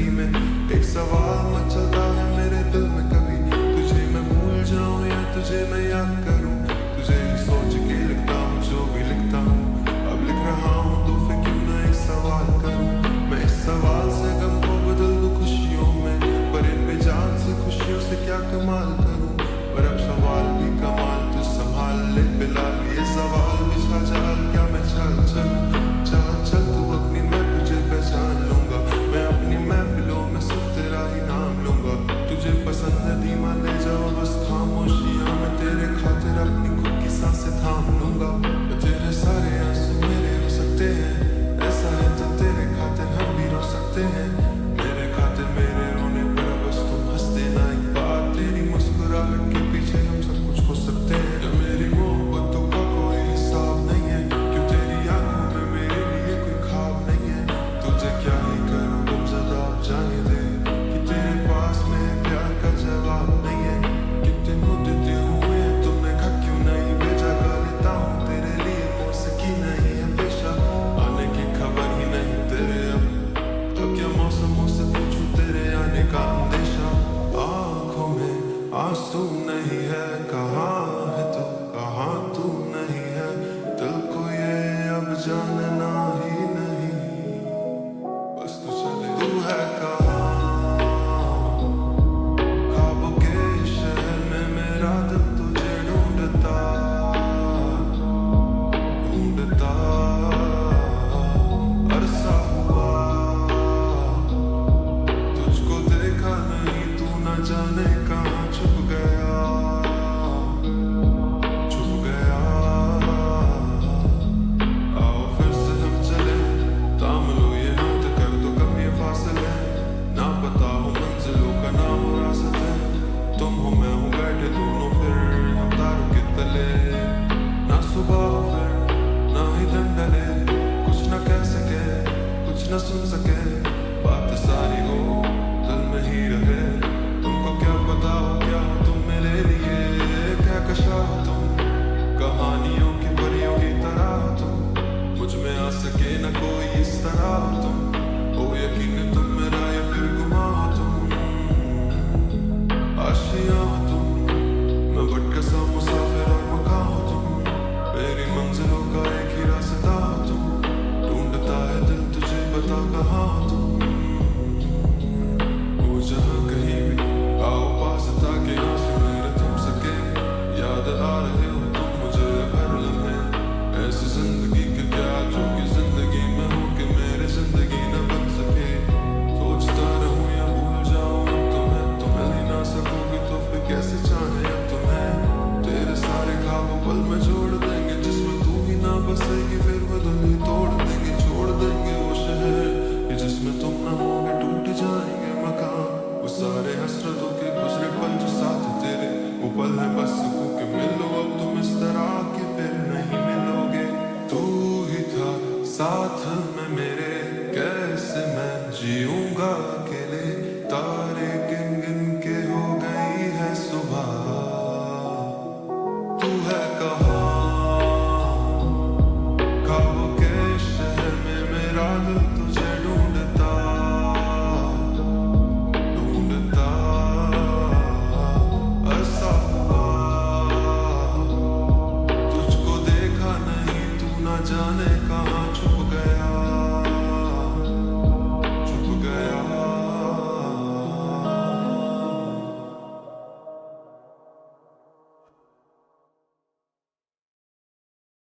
जिंदगी में एक सवाल मचलता है मेरे दिल में, कभी तुझे मैं भूल जाऊं या तुझे मैं याद करूं। तुझे ही सोच के लिखता हूँ जो भी लिखता हूँ, अब लिख रहा हूँ तो फिर क्यों ना एक सवाल करूं। मैं इस सवाल से गम को बदल दूं खुशियों में, पर इन बेजान से खुशियों से क्या कमाल करूं। पर अब सवाल भी कमाल तो संभाल ले फिलहाल, ये सवाल बिछा जाल क्या मैं चल चलूं। चल चल तू अपनी, मैं तुझे पहचान लूंगा, मैं अपनी महफिलों में सिर्फ तेरा ही नाम लूंगा। तुझे पसंद है धीमा ले जाओ बस खामोशियां, मैं तेरे खातिर अपनी खुद की सांसें थाम लूंगा। तेरे सारे आंसू मेरे हो सकते हैं, ऐसा है तो तेरे खातिर हम भी रो सकते हैं। मेरे खातिर मेरे रोने पर बस तुम हंसते ना, एक बात तेरी मुस्कुराहट के पीछे हम सब कुछ खो सकते हैं। या मेरी मोहब्बतों का कोई हिसाब नहीं है, क्यों तेरी आंखों में मेरे लिए कोई ख्वाब नहीं है। तुझे क्या ही करूं तुम ज़रा जाने दे, कि तेरे पास में प्यार का जवाब नहीं है। कितने मुद्दे हुए तुमने घर क्यों नहीं भेजा, गा लेता हूँ तेरे लिए मौसीकी नहीं है पेशा। आने की खबर ही नहीं तेरे अब क्या मौसमों से पूछूं तेरे आने का अंदेशा। आँखों में आंसू नहीं है, कहाँ है तू कहाँ तू नहीं है, दिल को ये अब जानना ही नहीं, बस तू चले तू है कहाँ। ख्वाबों के शहर में मेरा दिल तुझे ढूंढता ढूंढता, अरसा हुआ तुझको देखा नहीं, तू न जाने कहाँ छुप गया छुप गया। आओ फिर से हम चले, थाम लो ये हाथ, कर दो कम ये फासले, ना पता हो मंजिलों का ना हो रास्ते। तुम हो मैं हूँ बैठे दोनों फिर हम तारों के तले, ना सुबह हो फिर ना ही दिन ढले, कुछ न कह सके कुछ न सुन सके, बात सारी हो दिल में ही रहे। तुमको क्या पता हो क्या हो तुम मेरे लिए, क्या कशा हो तुम कहानियों की परियों की तरह हो तुम, मुझ में आ सके न कोई इस तरह हो तुम। ओ यकीन तुम मेरा या फिर गुमा हो तुम, आशिया हो तुम, मैं भटका सा मुसाफिर और मकान हो तुम। मेरी मंजिलों का एक ही रास्ता हो तुम, ढूंढता है दिल तुझे बता कहाँ हो तुम। वो जहाँ कहीं भी आओ पास ताकि आंसू मेरे थम सके, याद आ रहे हो तुम मुझे हर लम्हे। ऐसी जिंदगी के क्या जो कि जिंदगी में हो कि मेरे जिंदगी न बन सके। सोचता रहूं या भूल जाऊं अब तुम्हें, तुम मिल ही ना सकोगी तो फिर कैसे चाहे अब तुम्हें। तेरे सारे ख्वाब पल में जोड़ देंगे, जिसमें तू ही ना बसेगी फिर वो दिल ही तोड़ देंगे। छोड़ देंगे वो शहर कि जिसमें तुम ना होगे, टूट जाएंगे मकान। वो सारे हसरतों के गुजरे पल जो साथ तेरे, वो पल है बस सुकून के मिलो अब तुम इस तरह के फिर नहीं मिलोगे। तू ही था साथ